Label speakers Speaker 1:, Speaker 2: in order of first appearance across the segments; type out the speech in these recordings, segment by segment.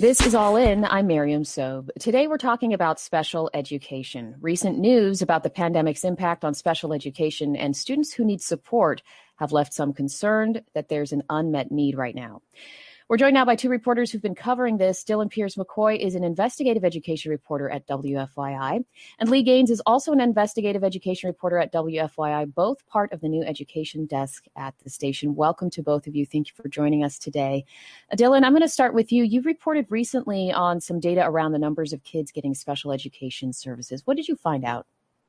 Speaker 1: This is All In. I'm Miriam Sobe. Today we're talking about special education. Recent news about the pandemic's impact on special education and students who need support have left some concerned that there's an unmet need right now. We're joined now by two reporters who've been covering this. Dylan Pierce-McCoy is an investigative education reporter at WFYI, and Lee Gaines is also an investigative education reporter at WFYI, both part of the new education desk at the station. Welcome to both of you. Thank you for joining us today. Dylan, I'm going to start with you. You've reported recently on some data around the numbers of kids getting special education services. What did you find out?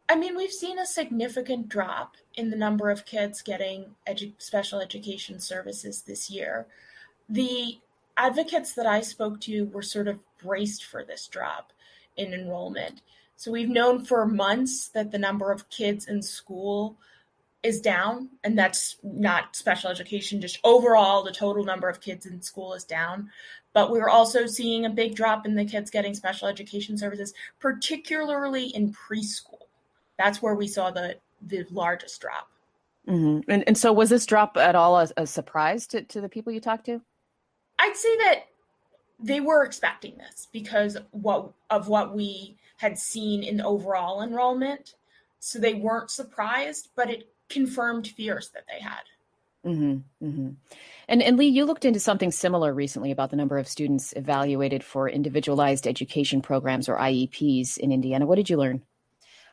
Speaker 2: I mean, we've seen a significant drop in the number of kids getting special education services this year. The advocates that I spoke to were sort of braced for this drop in enrollment. So we've known for months that the number of kids in school is down, and that's not special education, just overall the total number of kids in school is down. But we're also seeing a big drop in the kids getting special education services, particularly in preschool. That's where we saw the largest drop.
Speaker 1: Mm-hmm. And so was this drop at all a surprise to the people you talked to?
Speaker 2: I'd say that they were expecting this because of what we had seen in overall enrollment. So they weren't surprised, but it confirmed fears that they had.
Speaker 1: Mm-hmm, mm-hmm. And Lee, you looked into something similar recently about the number of students evaluated for individualized education programs or IEPs in Indiana. What did you learn?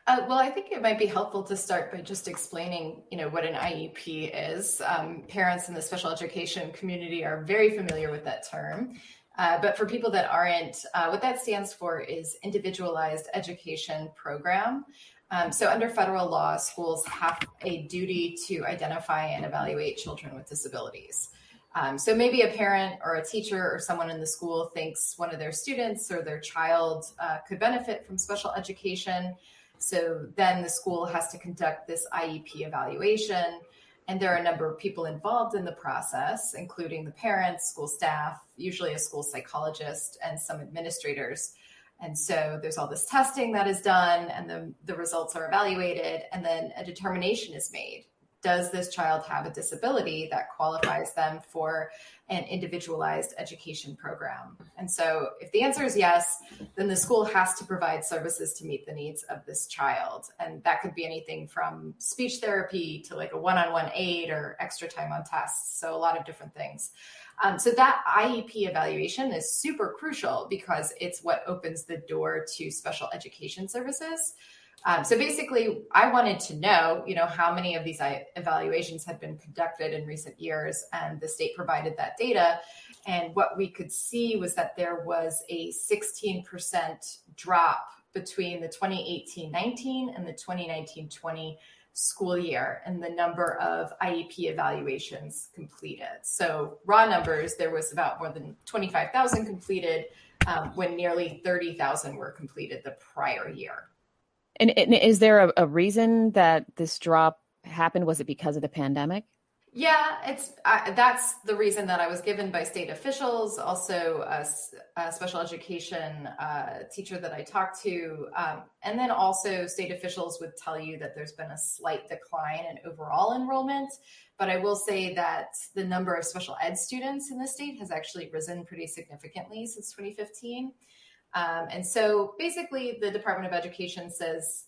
Speaker 3: Well, I think it might be helpful to start by just explaining, what an IEP is. Parents in the special education community are very familiar with that term. But for people that aren't, what that stands for is Individualized Education Program. So under federal law, schools have a duty to identify and evaluate children with disabilities. So maybe a parent or a teacher or someone in the school thinks one of their students or their child could benefit from special education. So then the school has to conduct this IEP evaluation. And there are a number of people involved in the process, including the parents, school staff, usually a school psychologist, and some administrators. And so there's all this testing that is done, and the results are evaluated, and then a determination is made. Does this child have a disability that qualifies them for an individualized education program? And so if the answer is yes, then the school has to provide services to meet the needs of this child. And that could be anything from speech therapy to like a one-on-one aid or extra time on tests. So a lot of different things. So that IEP evaluation is super crucial because it's what opens the door to special education services. So basically, I wanted to know, how many of these evaluations had been conducted in recent years, and the state provided that data. And what we could see was that there was a 16% drop between the 2018-19 and the 2019-20 school year in the number of IEP evaluations completed. So raw numbers, there was about more than 25,000 completed when nearly 30,000 were completed the prior year.
Speaker 1: And is there a reason that this drop happened? Was it because of the pandemic?
Speaker 3: Yeah, that's the reason that I was given by state officials, also a special education teacher that I talked to. And then also state officials would tell you that there's been a slight decline in overall enrollment. But I will say that the number of special ed students in the state has actually risen pretty significantly since 2015. And so basically the Department of Education says,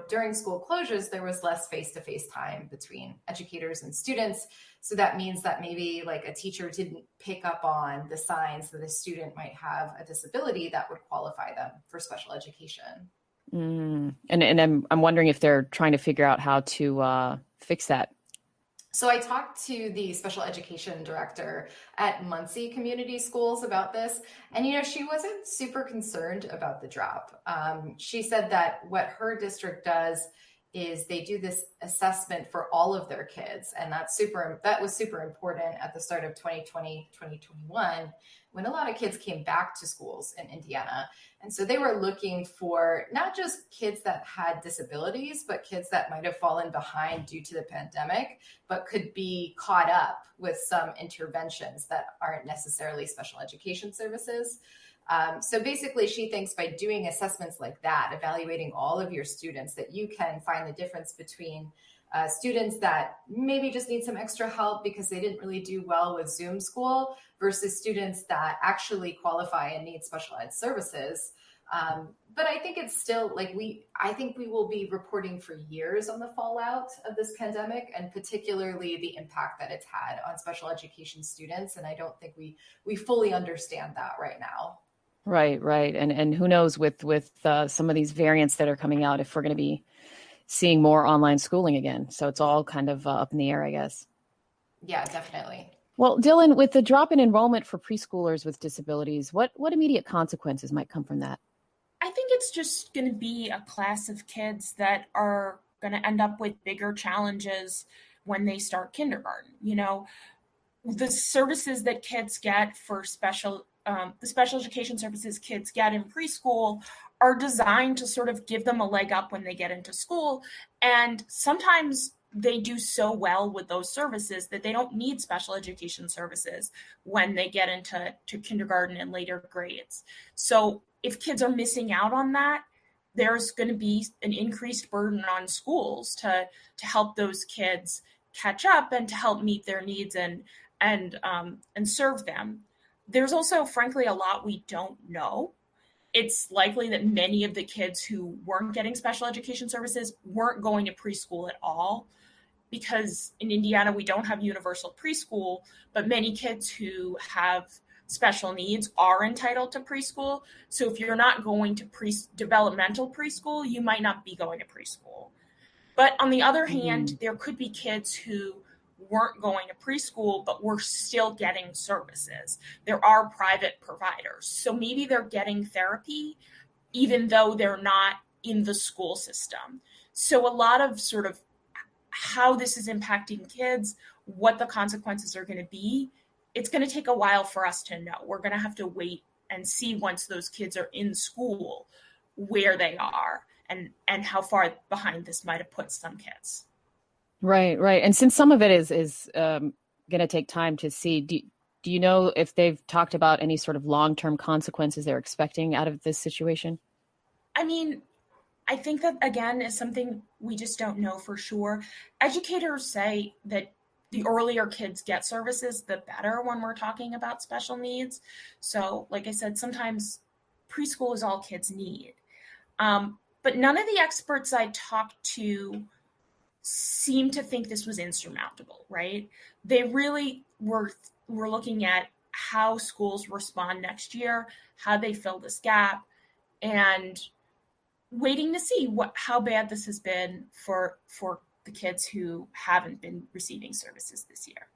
Speaker 3: during school closures, there was less face-to-face time between educators and students. So that means that maybe like a teacher didn't pick up on the signs that a student might have a disability that would qualify them for special education.
Speaker 1: And I'm wondering if they're trying to figure out how to fix that.
Speaker 3: So I talked to the special education director at Muncie Community Schools about this, and she wasn't super concerned about the drop. She said that what her district does is they do this assessment for all of their kids, and that was super important at the start of 2020, 2021, when a lot of kids came back to schools in Indiana. And so they were looking for not just kids that had disabilities, but kids that might have fallen behind due to the pandemic, but could be caught up with some interventions that aren't necessarily special education services. So basically, she thinks by doing assessments like that, evaluating all of your students, that you can find the difference between students that maybe just need some extra help because they didn't really do well with Zoom school versus students that actually qualify and need special ed services. But I think it's still I think we will be reporting for years on the fallout of this pandemic, and particularly the impact that it's had on special education students. And I don't think we fully understand that right now.
Speaker 1: Right. And who knows with some of these variants that are coming out, if we're going to be seeing more online schooling again. So it's all kind of up in the air, I guess.
Speaker 3: Yeah, definitely.
Speaker 1: Well, Dylan, with the drop in enrollment for preschoolers with disabilities, what immediate consequences might come from that?
Speaker 2: I think it's just going to be a class of kids that are going to end up with bigger challenges when they start kindergarten. The services that kids get for the special education services kids get in preschool are designed to sort of give them a leg up when they get into school. And sometimes they do so well with those services that they don't need special education services when they get into kindergarten and later grades. So if kids are missing out on that, there's going to be an increased burden on schools to help those kids catch up and to help meet their needs and serve them. There's also, frankly, a lot we don't know. It's likely that many of the kids who weren't getting special education services weren't going to preschool at all, because in Indiana, we don't have universal preschool, but many kids who have special needs are entitled to preschool. So if you're not going to developmental preschool, you might not be going to preschool. But on the other hand, there could be kids who weren't going to preschool, but were still getting services. There are private providers. So maybe they're getting therapy, even though they're not in the school system. So a lot of sort of how this is impacting kids, what the consequences are going to be, it's going to take a while for us to know. We're going to have to wait and see once those kids are in school where they are and how far behind this might have put some kids.
Speaker 1: Right. And since some of it is going to take time to see, do you know if they've talked about any sort of long-term consequences they're expecting out of this situation?
Speaker 2: I mean, I think that, again, is something we just don't know for sure. Educators say that the earlier kids get services, the better when we're talking about special needs. So, like I said, sometimes preschool is all kids need. But none of the experts I talked to seem to think this was insurmountable, right? They really were looking at how schools respond next year, how they fill this gap, and waiting to see how bad this has been for the kids who haven't been receiving services this year.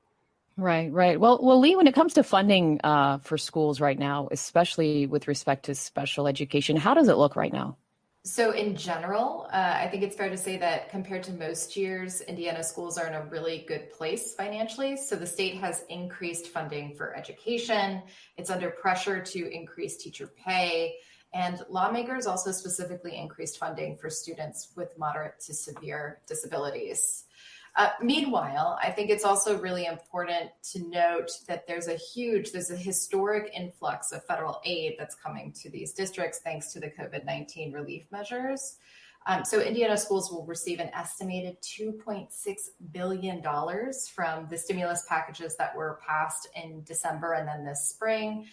Speaker 1: Right. Well, Lee, when it comes to funding for schools right now, especially with respect to special education, how does it look right now?
Speaker 3: So in general, I think it's fair to say that compared to most years, Indiana schools are in a really good place financially. So the state has increased funding for education. It's under pressure to increase teacher pay. And lawmakers also specifically increased funding for students with moderate to severe disabilities. Meanwhile, I think it's also really important to note that there's a historic influx of federal aid that's coming to these districts thanks to the COVID-19 relief measures. So Indiana schools will receive an estimated $2.6 billion from the stimulus packages that were passed in December and then this spring.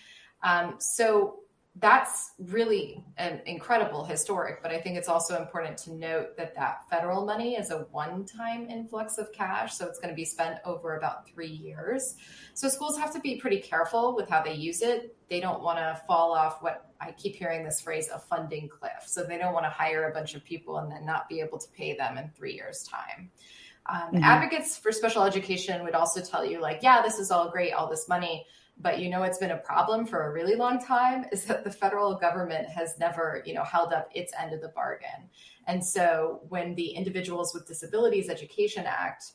Speaker 3: So that's really an incredible historic, but I think it's also important to note that federal money is a one-time influx of cash. So it's going to be spent over about 3 years. So schools have to be pretty careful with how they use it. They don't want to fall off what I keep hearing this phrase, a funding cliff. So they don't want to hire a bunch of people and then not be able to pay them in 3 years' time. Advocates for special education would also tell you this is all great, all this money. But it's been a problem for a really long time is that the federal government has never, held up its end of the bargain. And so when the Individuals with Disabilities Education Act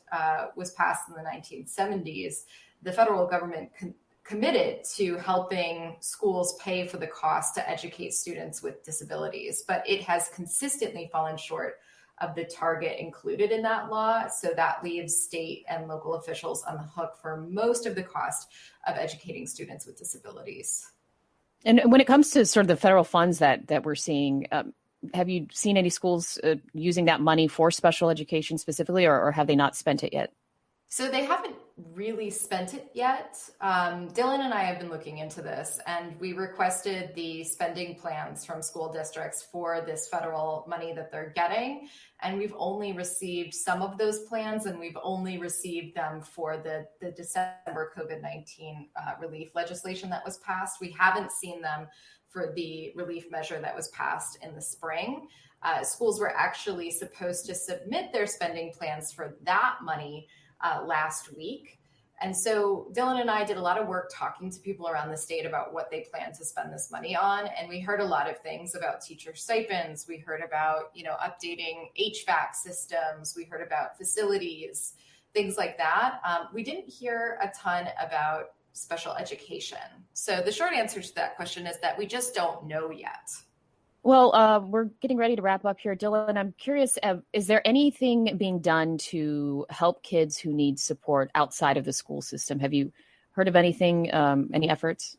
Speaker 3: was passed in the 1970s, the federal government committed to helping schools pay for the cost to educate students with disabilities. But it has consistently fallen short of the target included in that law. So that leaves state and local officials on the hook for most of the cost of educating students with disabilities.
Speaker 1: And when it comes to sort of the federal funds that we're seeing, have you seen any schools using that money for special education specifically, or have they not spent it yet?
Speaker 3: So they haven't really spent it yet. Dylan and I have been looking into this, and we requested the spending plans from school districts for this federal money that they're getting. And we've only received some of those plans, and we've only received them for the December COVID-19 relief legislation that was passed. We haven't seen them for the relief measure that was passed in the spring. Schools were actually supposed to submit their spending plans for that money last week. And so Dylan and I did a lot of work talking to people around the state about what they plan to spend this money on. And we heard a lot of things about teacher stipends. We heard about, updating HVAC systems. We heard about facilities, things like that. We didn't hear a ton about special education. So the short answer to that question is that we just don't know yet.
Speaker 1: Well, we're getting ready to wrap up here. Dylan, I'm curious, is there anything being done to help kids who need support outside of the school system? Have you heard of anything, any efforts?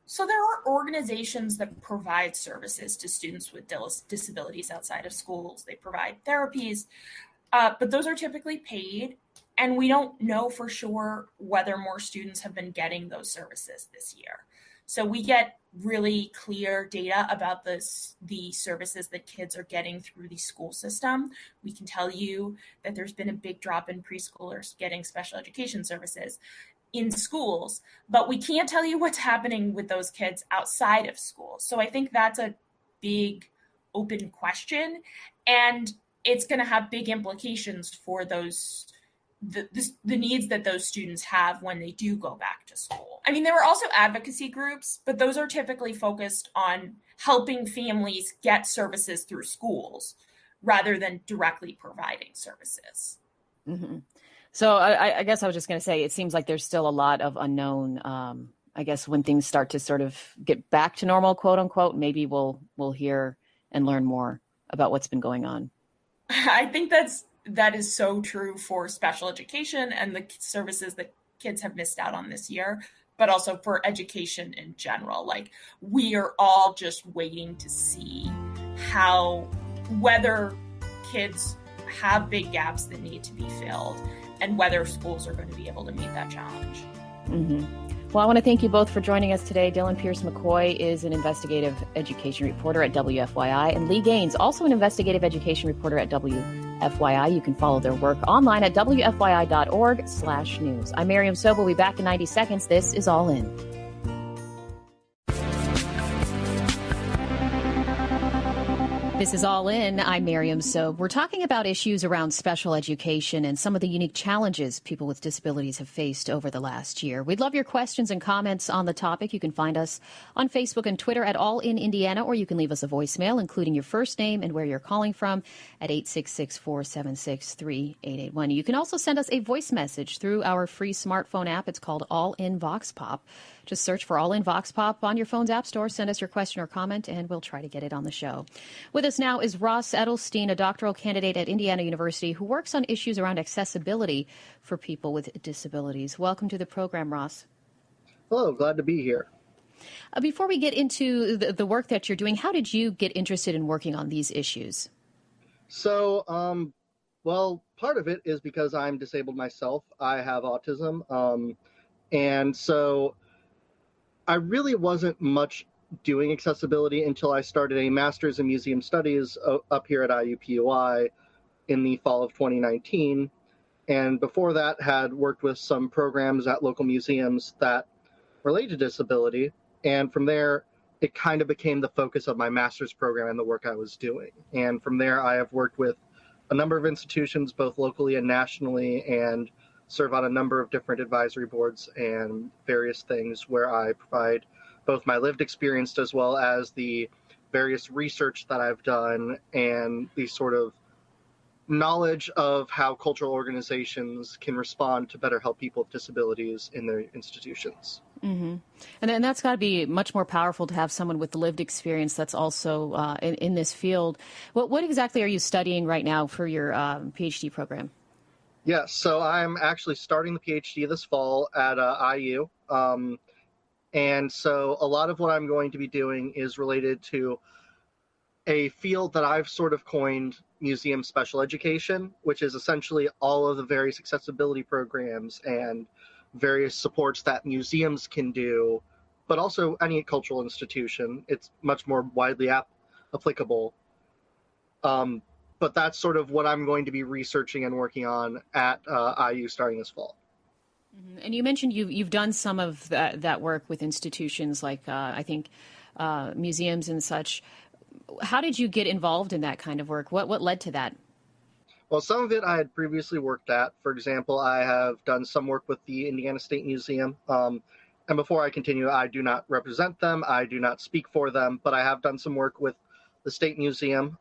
Speaker 2: So there are organizations that provide services to students with disabilities outside of schools. They provide therapies, but those are typically paid. And we don't know for sure whether more students have been getting those services this year. So we get really clear data about the services that kids are getting through the school system. We can tell you that there's been a big drop in preschoolers getting special education services in schools, but we can't tell you what's happening with those kids outside of school. So I think that's a big open question, and it's going to have big implications for those the needs that those students have when they do go back to school. I mean, there are also advocacy groups, but those are typically focused on helping families get services through schools rather than directly providing services.
Speaker 1: Mm-hmm. So I guess I was just going to say, it seems like there's still a lot of unknown. I guess when things start to sort of get back to normal, quote unquote, maybe we'll hear and learn more about what's been going on.
Speaker 2: I think that is so true for special education and the services that kids have missed out on this year, but also for education in general. Like, we are all just waiting to see whether kids have big gaps that need to be filled and whether schools are going to be able to meet that challenge.
Speaker 1: Mm-hmm. Well, I want to thank you both for joining us today. Dylan Pierce McCoy is an investigative education reporter at WFYI, and Lee Gaines, also an investigative education reporter at WFYI. You can follow their work online at wfyi.org/news. I'm Miriam Sobe. We'll be back in 90 seconds. This is All In. This is All In. I'm Miriam Sobe. We're talking about issues around special education and some of the unique challenges people with disabilities have faced over the last year. We'd love your questions and comments on the topic. You can find us on Facebook and Twitter at All In Indiana, or you can leave us a voicemail, including your first name and where you're calling from, at 866-476-3881. You can also send us a voice message through our free smartphone app. It's called All In Vox Pop. Just search for All In Vox Pop on your phone's app store. Send us your question or comment, and we'll try to get it on the show. With us now is Ross Edelstein, a doctoral candidate at Indiana University who works on issues around accessibility for people with disabilities. Welcome to the program, Ross.
Speaker 4: Hello, glad to be here.
Speaker 1: Before we get into the work that you're doing, how did you get interested in working on these issues?
Speaker 4: So, well, part of it is because I'm disabled myself. I have autism. And so I really wasn't much doing accessibility until I started a master's in museum studies up here at IUPUI in the fall of 2019. And before that, had worked with some programs at local museums that relate to disability. And from there, it kind of became the focus of my master's program and the work I was doing. And from there, I have worked with a number of institutions, both locally and nationally, and serve on a number of different advisory boards and various things where I provide both my lived experience as well as the various research that I've done and the sort of knowledge of how cultural organizations can respond to better help people with disabilities in their institutions.
Speaker 1: Mm-hmm. And that's got to be much more powerful to have someone with lived experience that's also in this field. What exactly are you studying right now for your PhD program?
Speaker 4: Yes, so I'm actually starting the PhD this fall at IU. And so a lot of what I'm going to be doing is related to a field that I've sort of coined museum special education, which is essentially all of the various accessibility programs and various supports that museums can do, but also any cultural institution. It's much more widely applicable. But that's sort of what I'm going to be researching and working on at IU starting this fall.
Speaker 1: And you mentioned you've done some of that work with institutions like I think museums and such. How did you get involved in that kind of work? What led to that?
Speaker 4: Well, some of it I had previously worked at. For example, I have done some work with the Indiana State Museum. And before I continue, I do not represent them. I do not speak for them, but I have done some work with the State Museum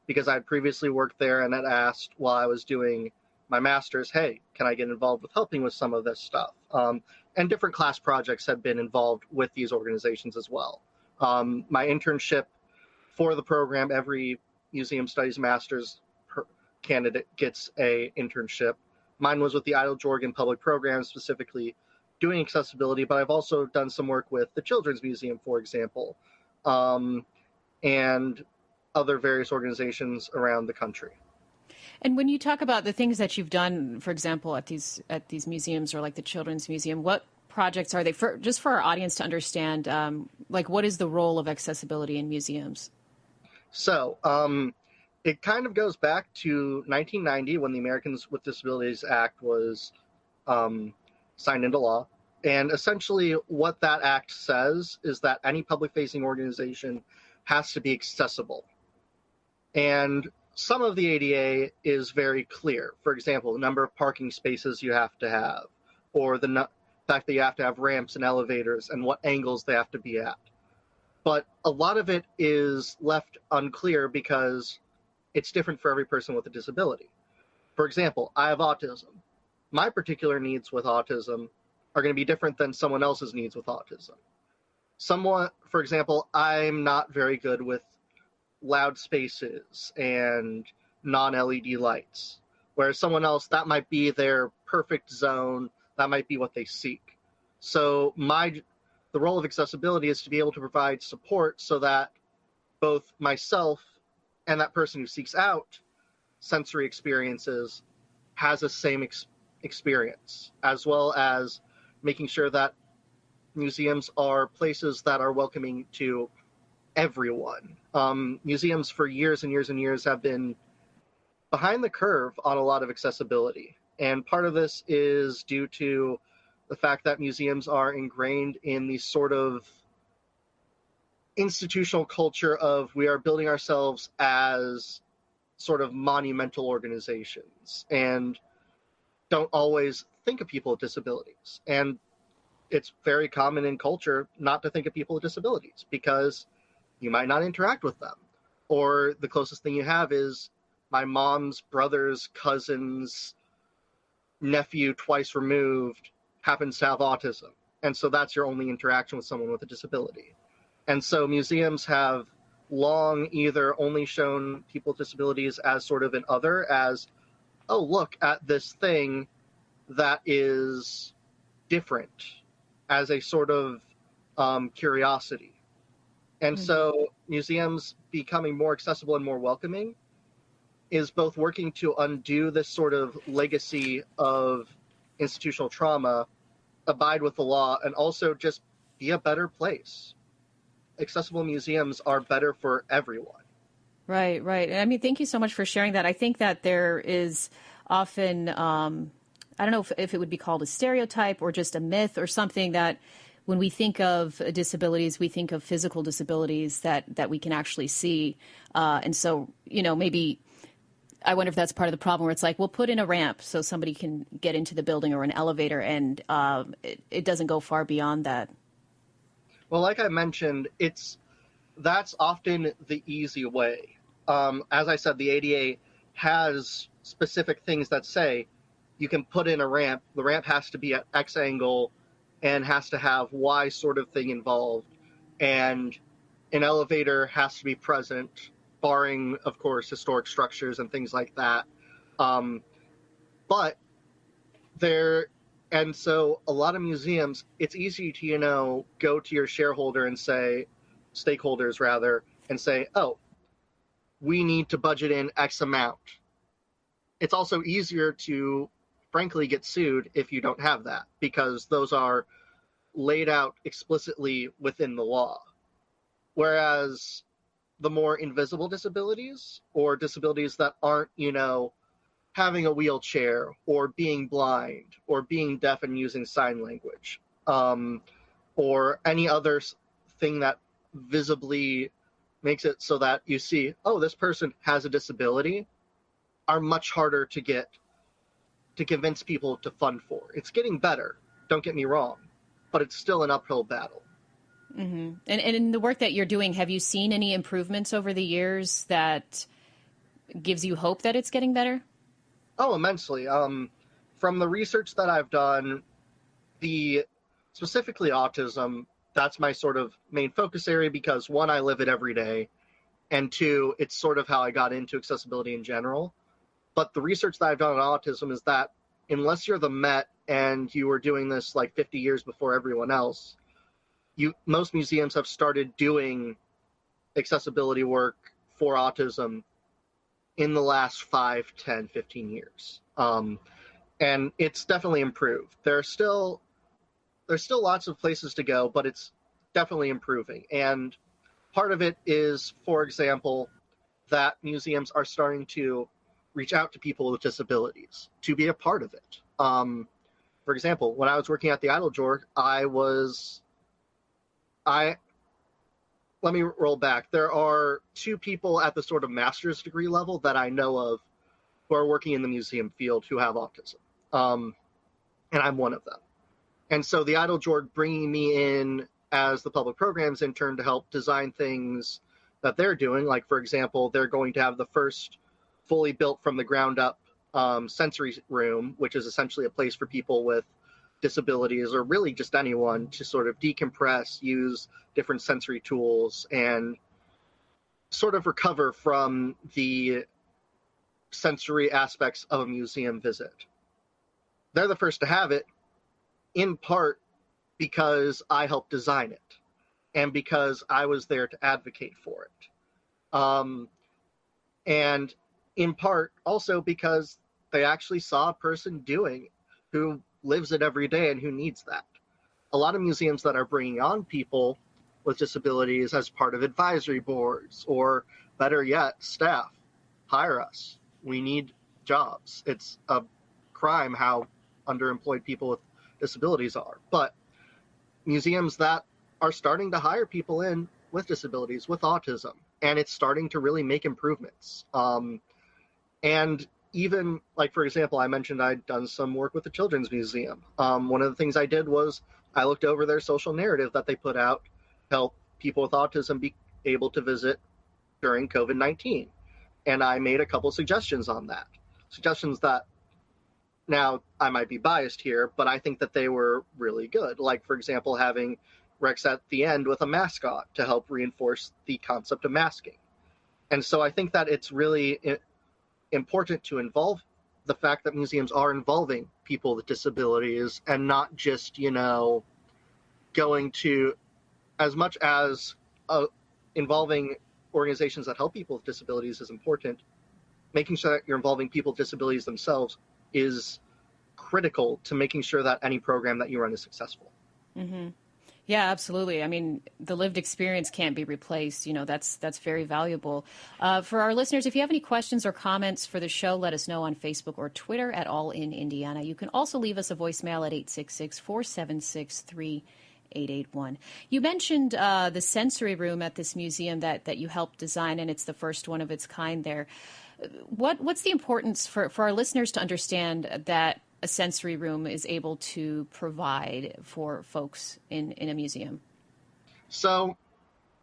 Speaker 4: because I had previously worked there and had asked while I was doing my master's, hey, can I get involved with helping with some of this stuff? And different class projects have been involved with these organizations as well. My internship for the program, every museum studies master's candidate gets a internship. Mine was with the Eiteljorgen Public Program, specifically doing accessibility, but I've also done some work with the Children's Museum, for example, and other various organizations around the country.
Speaker 1: And when you talk about the things that you've done, for example, at these museums or like the Children's Museum, what projects are they for? Just for our audience to understand, like what is the role of accessibility in museums?
Speaker 4: So it kind of goes back to 1990 when the Americans with Disabilities Act was signed into law. And essentially what that act says is that any public-facing organization has to be accessible. And some of the ADA is very clear. For example, the number of parking spaces you have to have, or the fact that you have to have ramps and elevators and what angles they have to be at. But a lot of it is left unclear because it's different for every person with a disability. For example, I have autism. My particular needs with autism are going to be different than someone else's needs with autism. For example, I'm not very good with loud spaces and non-LED lights, whereas someone else, that might be their perfect zone, that might be what they seek. So the role of accessibility is to be able to provide support so that both myself and that person who seeks out sensory experiences has the same experience, as well as making sure that museums are places that are welcoming to everyone. Museums for years and years and years have been behind the curve on a lot of accessibility. And part of this is due to the fact that museums are ingrained in the sort of institutional culture of we are building ourselves as sort of monumental organizations and don't always think of people with disabilities. And it's very common in culture not to think of people with disabilities because you might not interact with them. Or the closest thing you have is my mom's brother's cousin's nephew twice removed happens to have autism. And so that's your only interaction with someone with a disability. And so museums have long either only shown people with disabilities as sort of an other, as, oh, look at this thing that is different, as a sort of curiosity. And so museums becoming more accessible and more welcoming is both working to undo this sort of legacy of institutional trauma, abide with the law, and also just be a better place. Accessible museums are better for everyone.
Speaker 1: Right, right. I mean, thank you so much for sharing that. I think that there is often, I don't know if it would be called a stereotype or just a myth or something that when we think of disabilities, we think of physical disabilities that we can actually see. And so, maybe I wonder if that's part of the problem where it's like, we'll put in a ramp so somebody can get into the building or an elevator, and it doesn't go far beyond that.
Speaker 4: Well, like I mentioned, that's often the easy way. As I said, the ADA has specific things that say you can put in a ramp. The ramp has to be at X angle and has to have Y sort of thing involved. And an elevator has to be present, barring, of course, historic structures and things like that. And so a lot of museums, it's easy to, go to your stakeholders rather, and say, oh, we need to budget in X amount. It's also easier to, frankly, get sued if you don't have that, because those are laid out explicitly within the law. Whereas the more invisible disabilities, or disabilities that aren't, having a wheelchair or being blind or being deaf and using sign language, or any other thing that visibly makes it so that you see, oh, this person has a disability, are much harder to convince people to fund for. It's getting better, don't get me wrong, but it's still an uphill battle.
Speaker 1: Mm-hmm. And in the work that you're doing, have you seen any improvements over the years that gives you hope that it's getting better?
Speaker 4: Oh, immensely. From the research that I've done, specifically autism, that's my sort of main focus area because, one, I live it every day, and two, it's sort of how I got into accessibility in general. But the research that I've done on autism is that unless you're the Met and you were doing this like 50 years before everyone else, most museums have started doing accessibility work for autism in the last 5, 10, 15 years. And it's definitely improved. There's still lots of places to go, but it's definitely improving. And part of it is, for example, that museums are starting to reach out to people with disabilities to be a part of it. For example, when I was working at the Eiteljorg, let me roll back. There are 2 people at the sort of master's degree level that I know of who are working in the museum field who have autism. And I'm one of them. And so the Eiteljorg bringing me in as the public programs intern to help design things that they're doing. Like, for example, they're going to have the first fully built from the ground up sensory room, which is essentially a place for people with disabilities, or really just anyone, to sort of decompress, use different sensory tools, and sort of recover from the sensory aspects of a museum visit. They're the first to have it, in part because I helped design it and because I was there to advocate for it. And in part also because they actually saw a person doing who lives it every day and who needs that. A lot of museums that are bringing on people with disabilities as part of advisory boards, or better yet, staff, hire us. We need jobs. It's a crime how underemployed people with disabilities are. But museums that are starting to hire people in with disabilities, with autism, and it's starting to really make improvements. And even, like, for example, I mentioned I'd done some work with the Children's Museum. One of the things I did was I looked over their social narrative that they put out to help people with autism be able to visit during COVID-19. And I made a couple suggestions on that. Suggestions that, now, I might be biased here, but I think that they were really good. Like, for example, having Rex at the end with a mascot to help reinforce the concept of masking. And so I think that it's really important to involve the fact that museums are involving people with disabilities, and not just, going to, as much as involving organizations that help people with disabilities is important, making sure that you're involving people with disabilities themselves is critical to making sure that any program that you run is successful.
Speaker 1: Mm-hmm. Yeah, absolutely. I mean, the lived experience can't be replaced. That's very valuable. For our listeners, if you have any questions or comments for the show, let us know on Facebook or Twitter at All in Indiana. You can also leave us a voicemail at 866-476-3881. You mentioned the sensory room at this museum that you helped design, and it's the first one of its kind there. What's the importance for our listeners to understand that a sensory room is able to provide for folks in a museum?
Speaker 4: So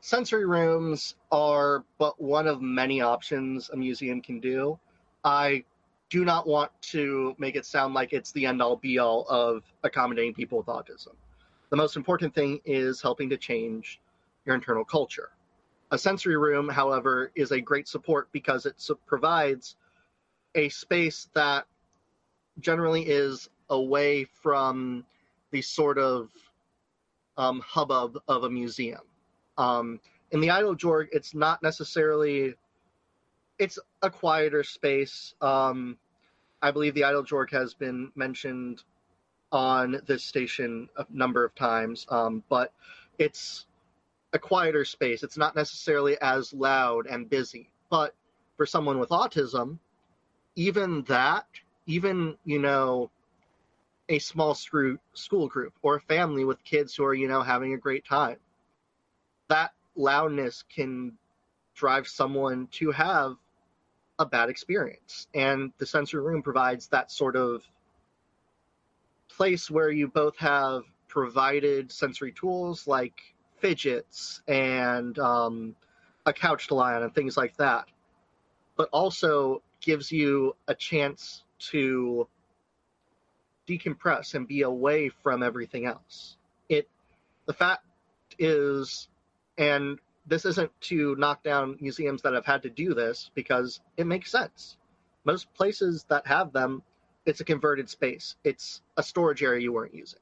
Speaker 4: sensory rooms are but one of many options a museum can do. I do not want to make it sound like it's the end-all be-all of accommodating people with autism. The most important thing is helping to change your internal culture. A sensory room, however, is a great support because it provides a space that generally is away from the sort of hubbub of a museum. In the Eiteljorg, it's not necessarily it's a quieter space. I believe the Idle Jorg has been mentioned on this station a number of times, but it's a quieter space. It's not necessarily as loud and busy, but for someone with autism, even that, even, a small school group or a family with kids who are, having a great time, that loudness can drive someone to have a bad experience. And the sensory room provides that sort of place where you both have provided sensory tools like fidgets and a couch to lie on and things like that, but also gives you a chance to decompress and be away from everything else. The fact is, and this isn't to knock down museums that have had to do this, because it makes sense. Most places that have them, it's a converted space. It's a storage area you weren't using.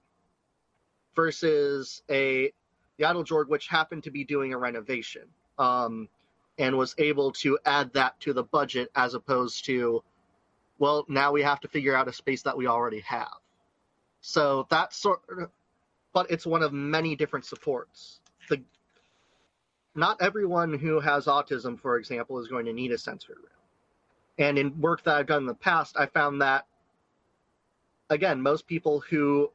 Speaker 4: Versus the Idle Jorg, which happened to be doing a renovation, and was able to add that to the budget, as opposed to, well, now we have to figure out a space that we already have. So that's but it's one of many different supports. Not everyone who has autism, for example, is going to need a sensory room. And in work that I've done in the past, I found that, again, most people who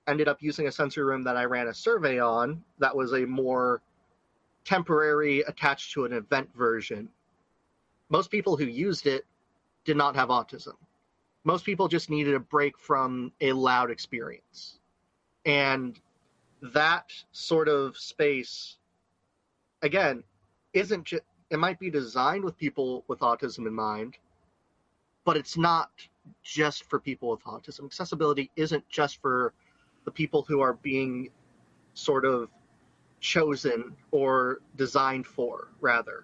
Speaker 4: ended up using a sensory room that I ran a survey on, that was a more temporary, attached to an event version, most people who used it did not have autism. Most people just needed a break from a loud experience. And that sort of space, again, isn't just, it might be designed with people with autism in mind, but it's not just for people with autism. Accessibility isn't just for the people who are being sort of chosen or designed for, rather.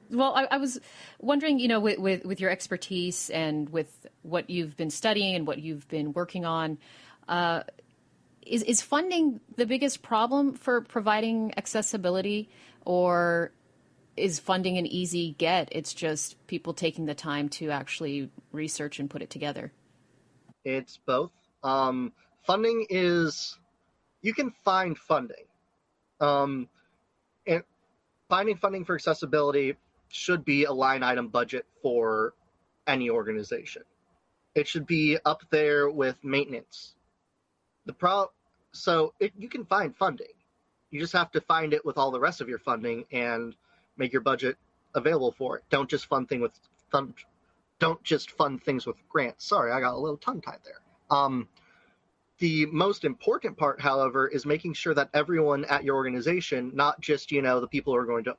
Speaker 1: Well, I was wondering, with your expertise and with what you've been studying and what you've been working on, is funding the biggest problem for providing accessibility, or is funding an easy get? It's just people taking the time to actually research and put it together.
Speaker 4: It's both. Funding is, you can find funding. And finding funding for accessibility should be a line item budget for any organization. It should be up there with maintenance. You can find funding. You just have to find it with all the rest of your funding and make your budget available for it. Don't just fund things with grants. Sorry, I got a little tongue-tied there. The most important part, however, is making sure that everyone at your organization, not just, the people who are going to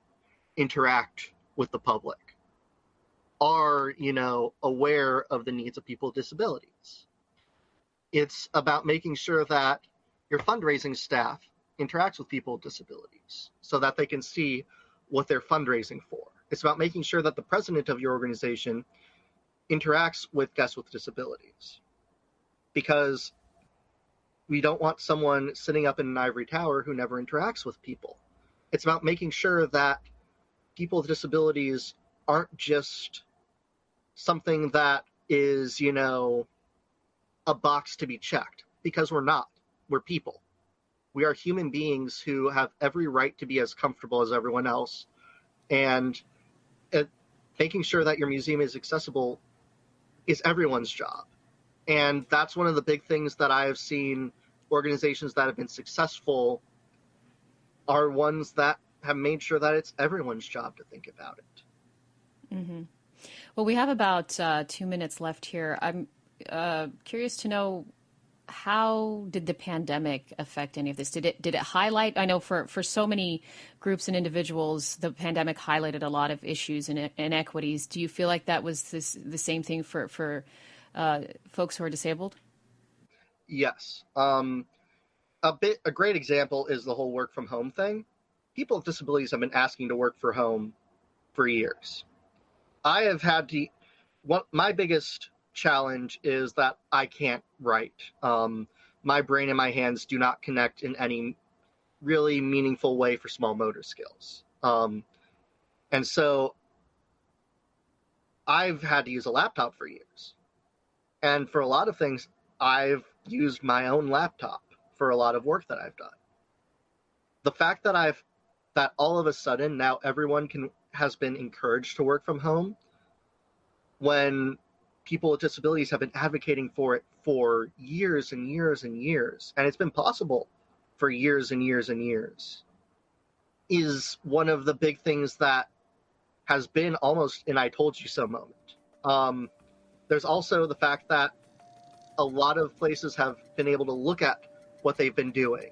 Speaker 4: interact with the public, are, aware of the needs of people with disabilities. It's about making sure that your fundraising staff interacts with people with disabilities so that they can see what they're fundraising for. It's about making sure that the president of your organization interacts with guests with disabilities, because we don't want someone sitting up in an ivory tower who never interacts with people. It's about making sure that people with disabilities aren't just something that is, a box to be checked, because we're not. We're people. We are human beings who have every right to be as comfortable as everyone else. And making sure that your museum is accessible is everyone's job. And that's one of the big things that I have seen organizations that have been successful are ones that have made sure that it's everyone's job to think about it.
Speaker 1: Mm-hmm. Well, we have about 2 minutes left here. I'm curious to know, how did the pandemic affect any of this? Did it highlight? I know for so many groups and individuals, the pandemic highlighted a lot of issues and inequities. Do you feel like that was the same thing for folks who are disabled?
Speaker 4: Yes. A great example is the whole work from home thing. People with disabilities have been asking to work from home for years. I have had to. My biggest challenge is that I can't write. My brain and my hands do not connect in any really meaningful way for small motor skills. And so I've had to use a laptop for years. And for a lot of things, I've used my own laptop for a lot of work that I've done. The fact that all of a sudden now everyone has been encouraged to work from home, when people with disabilities have been advocating for it for years and years and years, and it's been possible for years and years and years, is one of the big things that has been almost an I told you so moment. There's also the fact that a lot of places have been able to look at what they've been doing.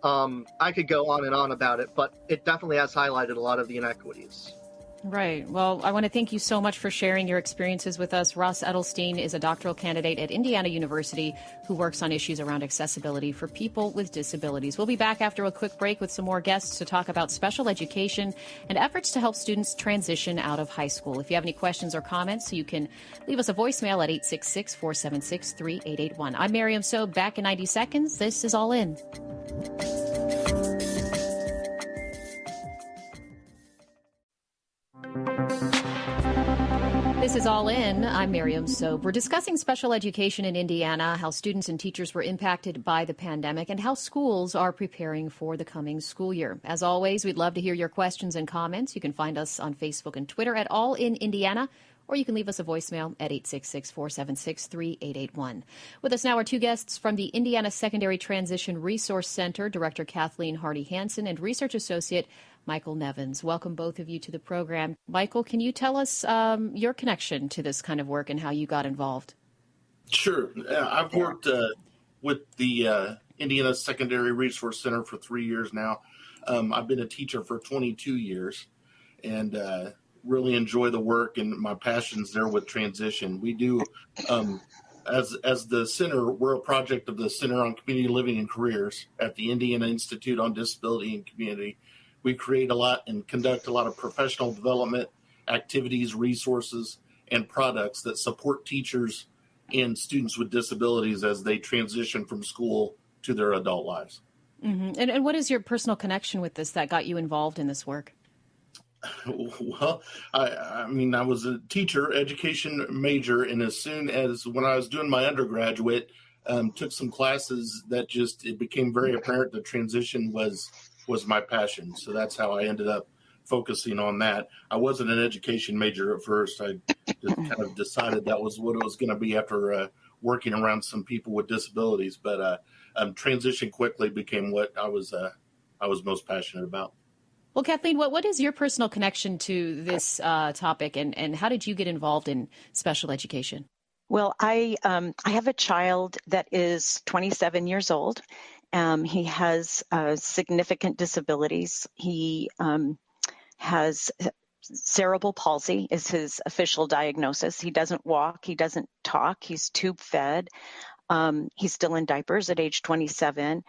Speaker 4: I could go on and on about it, but it definitely has highlighted a lot of the inequities.
Speaker 1: Right. Well, I want to thank you so much for sharing your experiences with us. Ross Edelstein is a doctoral candidate at Indiana University who works on issues around accessibility for people with disabilities. We'll be back after a quick break with some more guests to talk about special education and efforts to help students transition out of high school. If you have any questions or comments, you can leave us a voicemail at 866-476-3881. I'm Miriam Sobe, back in 90 seconds. This is All In. This is All In. I'm Miriam Sobe. We're discussing special education in Indiana, how students and teachers were impacted by the pandemic, and how schools are preparing for the coming school year. As always, we'd love to hear your questions and comments. You can find us on Facebook and Twitter at All In Indiana, or you can leave us a voicemail at 866-476-3881. With us now are two guests from the Indiana Secondary Transition Resource Center, Director Kathleen Hardy-Hansen and Research Associate Michael Nevins. Welcome both of you to the program. Michael, can you tell us your connection to this kind of work and how you got involved?
Speaker 5: Sure. I've worked with the Indiana Secondary Resource Center for 3 years now. I've been a teacher for 22 years and really enjoy the work, and my passion's there with transition. We do, as the center, we're a project of the Center on Community Living and Careers at the Indiana Institute on Disability and Community. We create a lot and conduct a lot of professional development activities, resources, and products that support teachers and students with disabilities as they transition from school to their adult lives.
Speaker 1: Mm-hmm. And what is your personal connection with this that got you involved in this work?
Speaker 5: Well, I mean, I was a teacher, education major, and as soon as when I was doing my undergraduate, took some classes that it became very apparent the transition was my passion. So that's how I ended up focusing on that. I wasn't an education major at first. I just kind of decided that was what it was going to be after working around some people with disabilities. But transition quickly became what I was most passionate about.
Speaker 1: Well, Kathleen, what is your personal connection to this topic, and how did you get involved in special education?
Speaker 6: Well, I have a child that is 27 years old. He has significant disabilities. He has cerebral palsy is his official diagnosis. He doesn't walk. He doesn't talk. He's tube fed. He's still in diapers at age 27.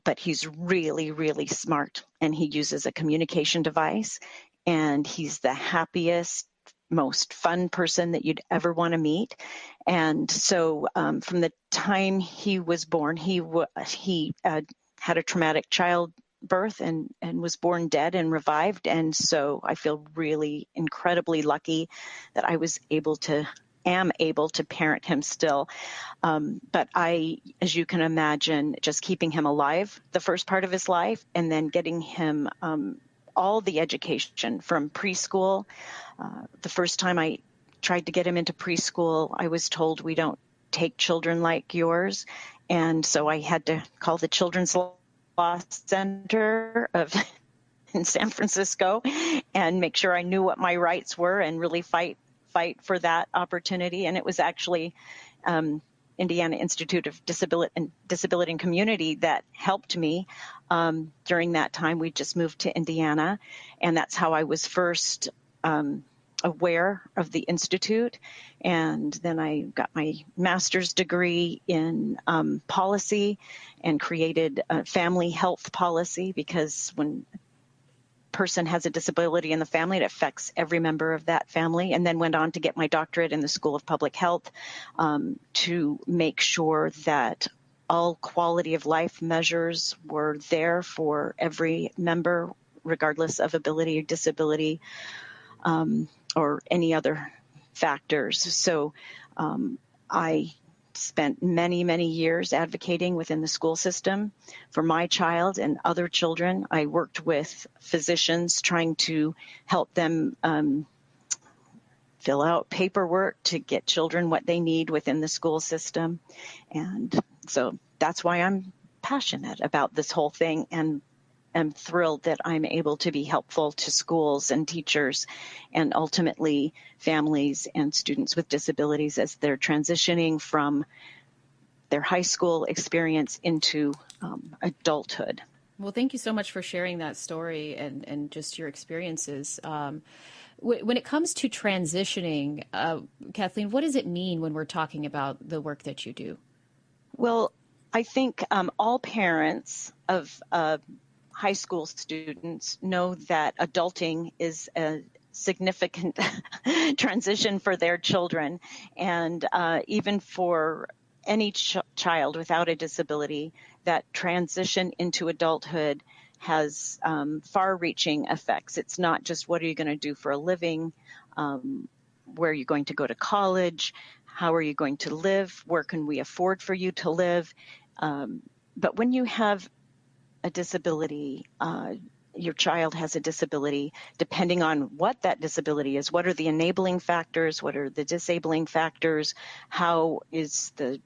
Speaker 6: But he's really, really smart, and he uses a communication device, and he's the happiest, most fun person that you'd ever want to meet. And so from the time he was born, he had a traumatic childbirth and was born dead and revived. And so I feel really incredibly lucky that I am able to parent him still. But as you can imagine, just keeping him alive the first part of his life, and then getting him all the education from preschool. The first time I tried to get him into preschool, I was told, we don't take children like yours. And so I had to call the Children's Law Center in San Francisco and make sure I knew what my rights were and really fight for that opportunity. And it was actually Indiana Institute of Disability and Community that helped me during that time. We just moved to Indiana, and that's how I was first aware of the Institute. And then I got my master's degree in policy and created a family health policy, because when person has a disability in the family, it affects every member of that family. And then went on to get my doctorate in the School of Public Health to make sure that all quality of life measures were there for every member, regardless of ability or disability or any other factors. So I spent many, many years advocating within the school system for my child and other children. I worked with physicians trying to help them fill out paperwork to get children what they need within the school system. And so that's why I'm passionate about this whole thing, and I'm thrilled that I'm able to be helpful to schools and teachers and ultimately families and students with disabilities as they're transitioning from their high school experience into adulthood.
Speaker 1: Well, thank you so much for sharing that story and just your experiences. When it comes to transitioning, Kathleen, what does it mean when we're talking about the work that you do?
Speaker 6: Well, I think all parents of high school students know that adulting is a significant transition for their children, and even for any child without a disability, that transition into adulthood has far-reaching effects. It's not just what are you going to do for a living, where are you going to go to college, how are you going to live, where can we afford for you to live. But when you have a disability, your child has a disability, depending on what that disability is, what are the enabling factors, what are the disabling factors, how is the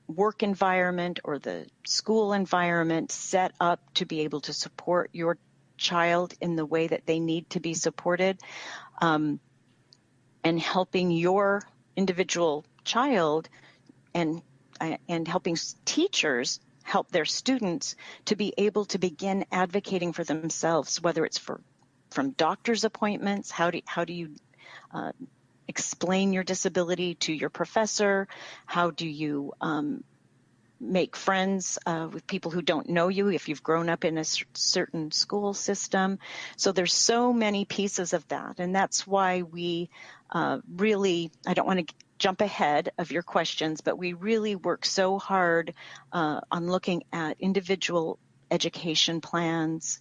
Speaker 6: work environment or the school environment set up to be able to support your child in the way that they need to be supported, and helping your individual child and helping teachers help their students to be able to begin advocating for themselves, whether it's from doctor's appointments, how do you explain your disability to your professor, how do you make friends with people who don't know you if you've grown up in a certain school system. So there's so many pieces of that, and that's why we really, I don't want to jump ahead of your questions, but we really work so hard on looking at individual education plans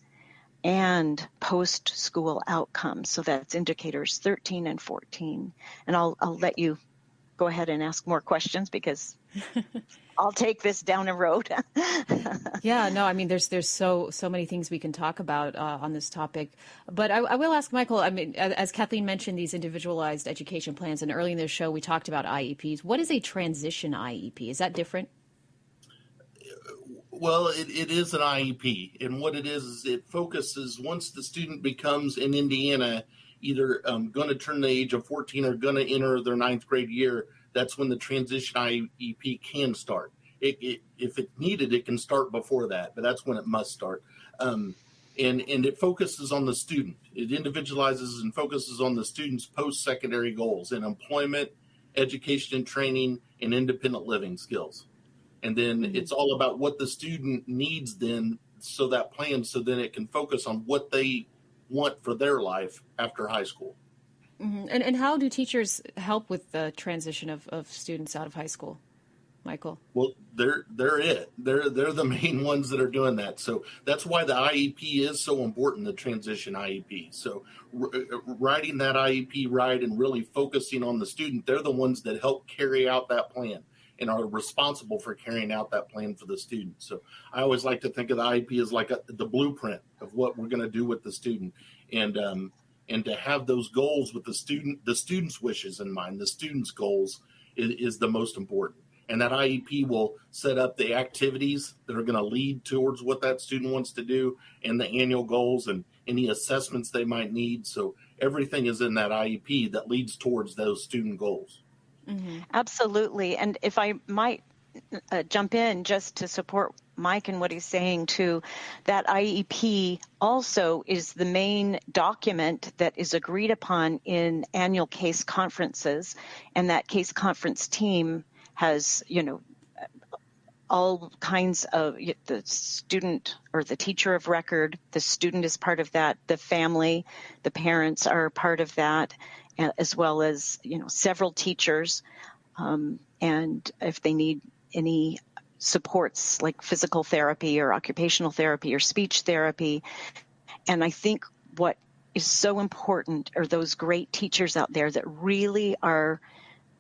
Speaker 6: and post-school outcomes. So that's indicators 13 and 14. And I'll let you go ahead and ask more questions because I'll take this down a road.
Speaker 1: Yeah, no, I mean, there's so many things we can talk about on this topic. But I will ask Michael, I mean, as Kathleen mentioned, these individualized education plans, and early in the show we talked about IEPs. What is a transition IEP? Is that different?
Speaker 5: Well, it is an IEP. And what it is it focuses, once the student becomes in Indiana, either going to turn the age of 14 or going to enter their 9th grade year, that's when the transition IEP can start. If it's needed, it can start before that, but that's when it must start. And it focuses on the student. It individualizes and focuses on the student's post-secondary goals in employment, education and training, and independent living skills. And then it's all about what the student needs then, so that plan, so then it can focus on what they want for their life after high school.
Speaker 1: Mm-hmm. And how do teachers help with the transition of students out of high school, Michael?
Speaker 5: Well, they're the main ones that are doing that. So that's why the IEP is so important, the transition IEP. So writing that IEP right and really focusing on the student, they're the ones that help carry out that plan and are responsible for carrying out that plan for the student. So I always like to think of the IEP as like the blueprint of what we're going to do with the student, and to have those goals with the student's wishes in mind, the student's goals is the most important. And that IEP will set up the activities that are going to lead towards what that student wants to do, and the annual goals and any assessments they might need. So everything is in that IEP that leads towards those student goals.
Speaker 6: Mm-hmm. Absolutely. And if I might jump in just to support Mike and what he's saying too, that IEP also is the main document that is agreed upon in annual case conferences. And that case conference team has, all kinds of the student or the teacher of record, the student is part of that, the family, the parents are part of that, as well as, several teachers. And if they need any supports like physical therapy or occupational therapy or speech therapy. And I think what is so important are those great teachers out there that really are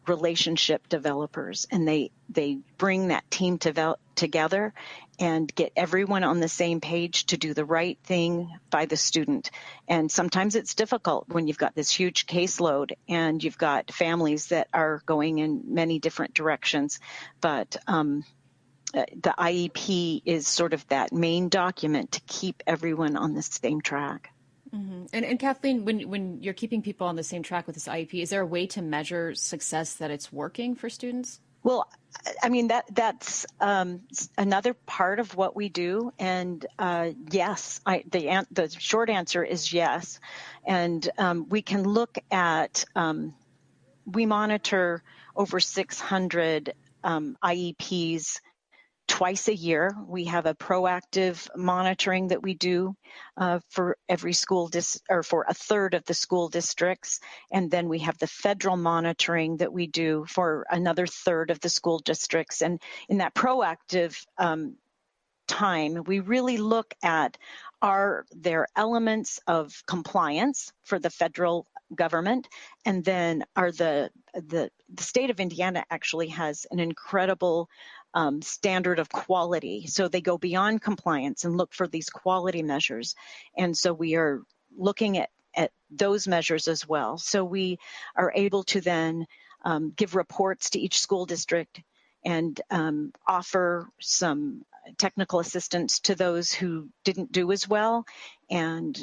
Speaker 6: relationship developers, and they bring that team together and get everyone on the same page to do the right thing by the student. And sometimes it's difficult when you've got this huge caseload and you've got families that are going in many different directions. But the IEP is sort of that main document to keep everyone on the same track.
Speaker 1: Mm-hmm. And Kathleen, when you're keeping people on the same track with this IEP, is there a way to measure success that it's working for students?
Speaker 6: Well, I mean, that's another part of what we do. And yes, the short answer is yes. And we can look at, we monitor over 600 IEPs twice a year. We have a proactive monitoring that we do for every school or for a third of the school districts. And then we have the federal monitoring that we do for another third of the school districts. And in that proactive time, we really look at, are there elements of compliance for the federal government? And then are the state of Indiana actually has an incredible standard of quality. So they go beyond compliance and look for these quality measures. And so we are looking at those measures as well. So we are able to then give reports to each school district and offer some technical assistance to those who didn't do as well. And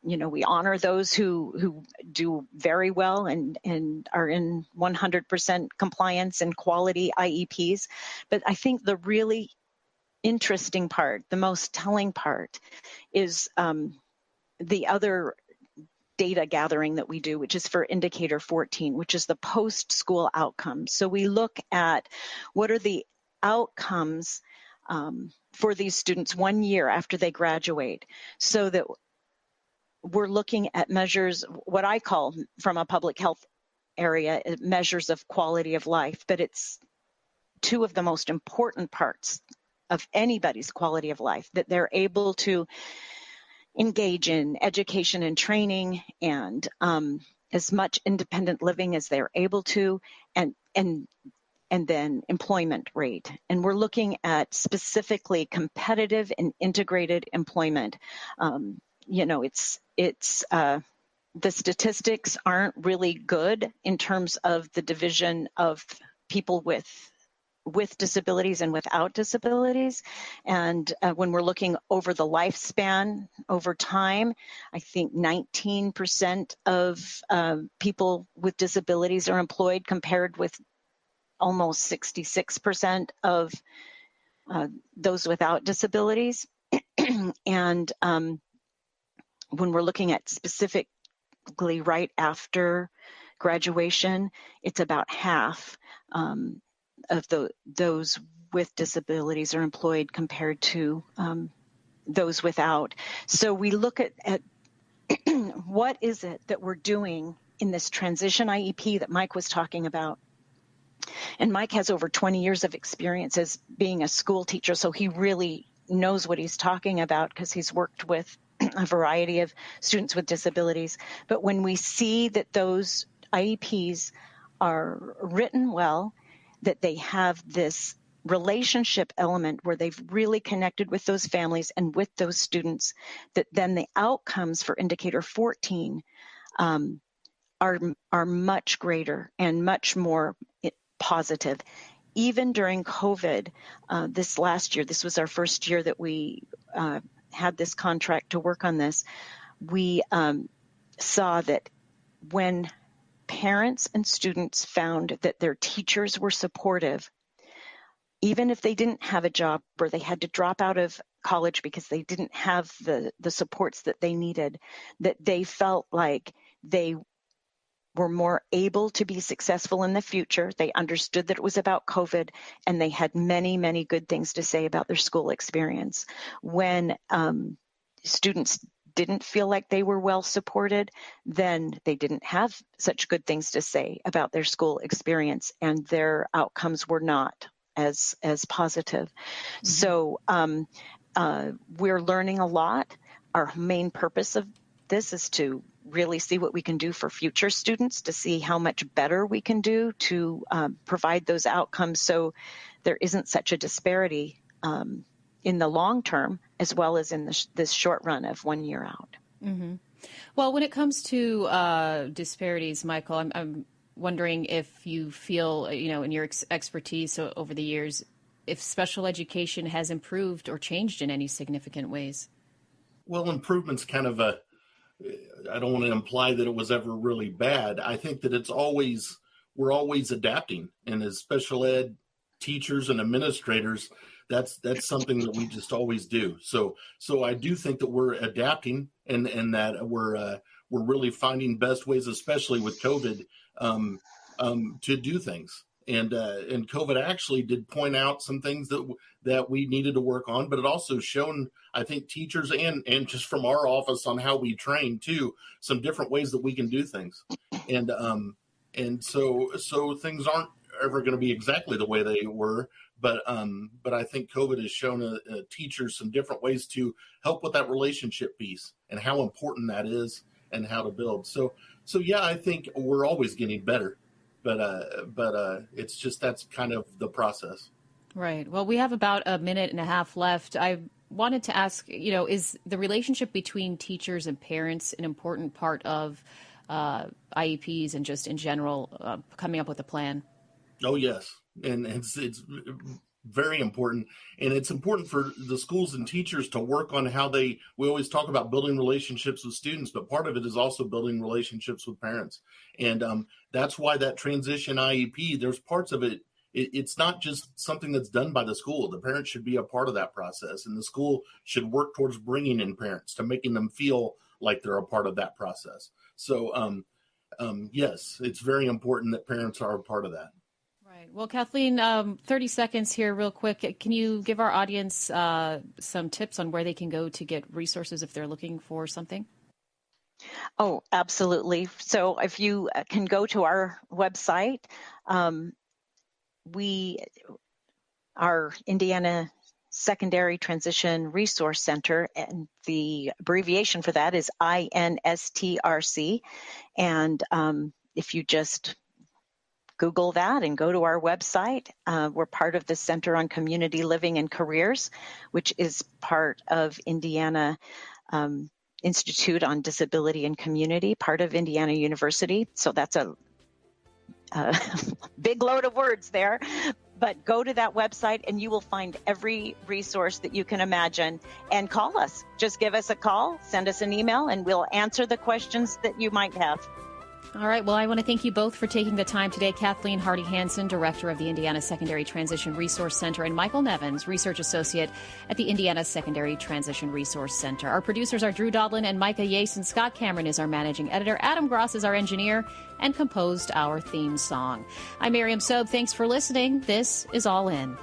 Speaker 6: we honor those who do very well and are in 100% compliance and quality IEPs. But I think the really interesting part, the most telling part, is the other data gathering that we do, which is for Indicator 14, which is the post-school outcomes. So we look at what are the outcomes for these students 1 year after they graduate, so that we're looking at measures, what I call from a public health area, measures of quality of life, but it's two of the most important parts of anybody's quality of life, that they're able to engage in education and training and as much independent living as they're able to, and then employment rate. And we're looking at specifically competitive and integrated employment. The statistics aren't really good in terms of the division of people with disabilities and without disabilities. And when we're looking over the lifespan, over time, I think 19% of people with disabilities are employed, compared with almost 66% of those without disabilities. And when we're looking at specifically right after graduation, it's about half of those with disabilities are employed compared to those without. So we look at what is it that we're doing in this transition IEP that Mike was talking about. And Mike has over 20 years of experience as being a school teacher, so he really knows what he's talking about because he's worked with a variety of students with disabilities. But when we see that those IEPs are written well, that they have this relationship element where they've really connected with those families and with those students, that then the outcomes for Indicator 14 are much greater and much more positive. Even during COVID, this last year, this was our first year that we had this contract to work on this, we saw that when parents and students found that their teachers were supportive, even if they didn't have a job or they had to drop out of college because they didn't have the supports that they needed, that they felt like they were more able to be successful in the future. They understood that it was about COVID, and they had many, many good things to say about their school experience. When students didn't feel like they were well supported, then they didn't have such good things to say about their school experience, and their outcomes were not as positive. Mm-hmm. So we're learning a lot. Our main purpose of this is to really see what we can do for future students, to see how much better we can do to provide those outcomes so there isn't such a disparity in the long term as well as in this short run of 1 year out.
Speaker 1: Mm-hmm. Well, when it comes to disparities, Michael, I'm wondering if you feel, in your expertise over the years, if special education has improved or changed in any significant ways.
Speaker 5: Well, improvement's kind of I don't want to imply that it was ever really bad. I think that we're always adapting. And as special ed teachers and administrators, that's something that we just always do. So I do think that we're adapting and that we're really finding best ways, especially with COVID, to do things. And COVID actually did point out some things that we needed to work on, but it also shown, I think, teachers and just from our office on how we train too, some different ways that we can do things. And so things aren't ever going to be exactly the way they were, but I think COVID has shown teachers some different ways to help with that relationship piece and how important that is and how to build. So yeah, I think we're always getting better. But it's just that's kind of the process.
Speaker 1: Right. Well, we have about a minute and a half left. I wanted to ask, is the relationship between teachers and parents an important part of IEPs and just in general coming up with a plan?
Speaker 5: Oh, yes. And it's very important. And it's important for the schools and teachers to work on how we always talk about building relationships with students, but part of it is also building relationships with parents. And that's why that transition IEP, there's parts of it. It's not just something that's done by the school. The parents should be a part of that process, and the school should work towards bringing in parents to making them feel like they're a part of that process. So, yes, it's very important that parents are a part of that.
Speaker 1: Right. Well, Kathleen, 30 seconds here real quick. Can you give our audience some tips on where they can go to get resources if they're looking for something?
Speaker 6: Oh, absolutely. So if you can go to our website, our Indiana Secondary Transition Resource Center, and the abbreviation for that is INSTRC. And if you just Google that and go to our website, we're part of the Center on Community Living and Careers, which is part of Indiana Institute on Disability and Community, part of Indiana University. So that's a big load of words there. But go to that website and you will find every resource that you can imagine, and call us. Just give us a call, send us an email, and we'll answer the questions that you might have.
Speaker 1: All right. Well, I want to thank you both for taking the time today. Kathleen Hardy-Hansen, Director of the Indiana Secondary Transition Resource Center, and Michael Nevins, Research Associate at the Indiana Secondary Transition Resource Center. Our producers are Drew Dodlin and Micah Yates, and Scott Cameron is our managing editor. Adam Gross is our engineer and composed our theme song. I'm Miriam Sobe. Thanks for listening. This is All In.